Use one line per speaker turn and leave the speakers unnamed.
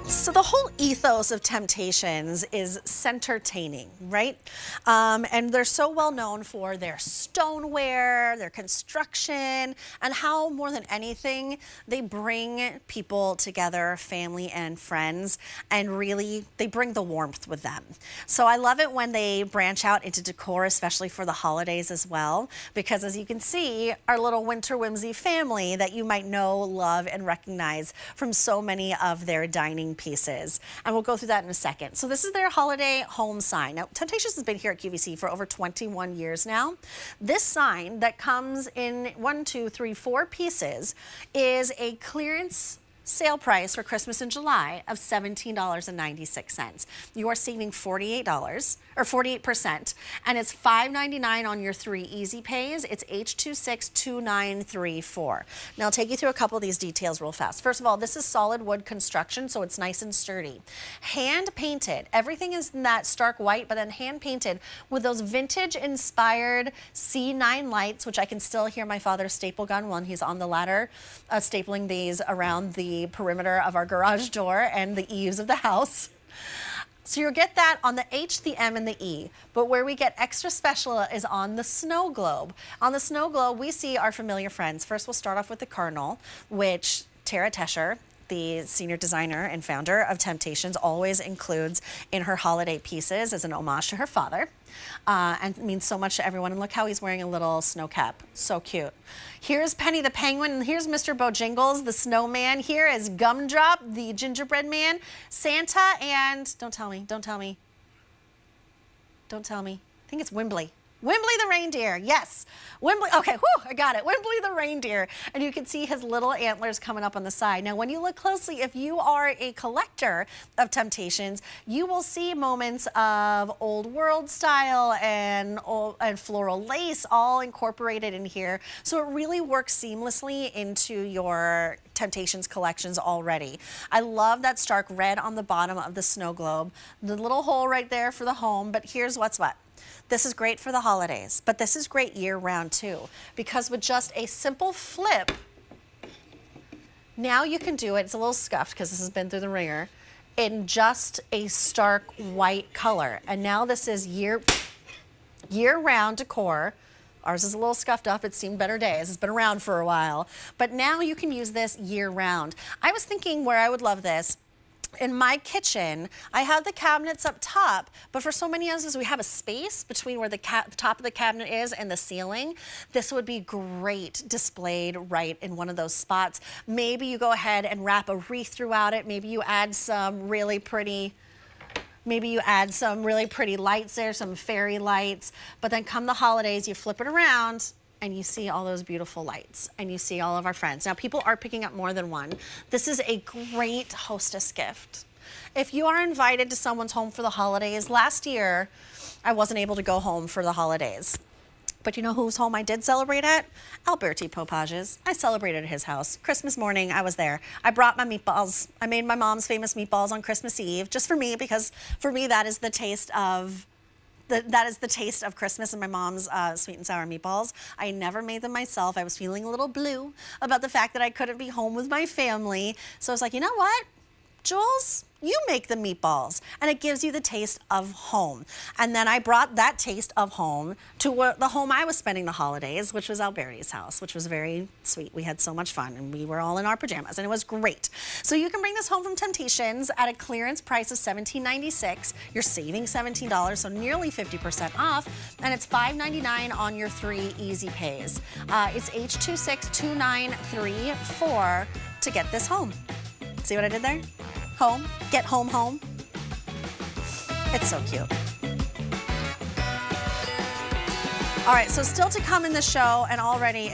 So the whole ethos of Temp-tations is centertaining, right? And they're so well known for their stoneware, their construction, and how more than anything, they bring people together, family and friends, and really they bring the warmth with them. So I love it when they branch out into decor, especially for the holidays as well, because as you can see, our little Winter Whimsy family that you might know, love, and recognize from so many of their dining pieces. And we'll go through that in a second. So this is their holiday home sign. Now, Temp-tations has been here at QVC for over 21 years now. This sign that comes in 4 pieces is a clearance sale price for Christmas in July of $17.96. You are saving $48 or 48%, and it's $5.99 on your 3 easy pays. It's H262934. Now I'll take you through a couple of these details real fast. First of all, this is solid wood construction, so it's nice and sturdy. Hand painted. Everything is in that stark white, but then hand painted with those vintage inspired C9 lights, which I can still hear my father's staple gun when he's on the ladder, stapling these around the perimeter of our garage door and the eaves of the house. So you'll get that on the H, the M, and the E. But where we get extra special is on the snow globe. On the snow globe, we see our familiar friends. First, we'll start off with the Cardinal, which Tara Tescher, the senior designer and founder of Temp-tations, always includes in her holiday pieces as an homage to her father. And it means so much to everyone. And look how he's wearing a little snow cap. So cute. Here's Penny the Penguin, and here's Mr. Bojingles, the snowman. Here is Gumdrop, the gingerbread man, Santa, and don't tell me. I think it's Wimbley. Wimbley the reindeer, yes. Wimbley, okay, whew, I got it. Wimbley the reindeer. And you can see his little antlers coming up on the side. Now, when you look closely, if you are a collector of Temp-tations, you will see moments of old world style and floral lace all incorporated in here. So it really works seamlessly into your Temp-tations collections already. I love that stark red on the bottom of the snow globe. The little hole right there for the home, but here's what's what. This is great for the holidays, but this is great year-round too, because with just a simple flip, now you can do it, it's a little scuffed because this has been through the ringer, in just a stark white color. And now this is year-round decor. Ours is a little scuffed up. It's seen better days. It's been around for a while. But now you can use this year-round. I was thinking where I would love this. In my kitchen, I have the cabinets up top, but for so many of us, we have a space between where the top of the cabinet is and the ceiling. This would be great displayed right in one of those spots. Maybe you go ahead and wrap a wreath throughout it. Maybe you add some really pretty lights there, some fairy lights. But then come the holidays, you flip it around, and you see all those beautiful lights, and you see all of our friends. Now, people are picking up more than one. This is a great hostess gift. If you are invited to someone's home for the holidays, last year, I wasn't able to go home for the holidays. But you know whose home I did celebrate at? Alberti Popage's. I celebrated at his house. Christmas morning, I was there. I brought my meatballs. I made my mom's famous meatballs on Christmas Eve, just for me, because for me, that is the taste of Christmas, and my mom's sweet and sour meatballs. I never made them myself. I was feeling a little blue about the fact that I couldn't be home with my family. So I was like, you know what, Jules, you make the meatballs, and it gives you the taste of home. And then I brought that taste of home to the home I was spending the holidays, which was Alberti's house, which was very sweet. We had so much fun, and we were all in our pajamas, and it was great. So you can bring this home from Temp-tations at a clearance price of $17.96. You're saving $17, so nearly 50% off, and it's $5.99 on your 3 easy pays. It's H262934 to get this home. See what I did there? Home, get home, home. It's so cute. All right, so still to come in the show, and already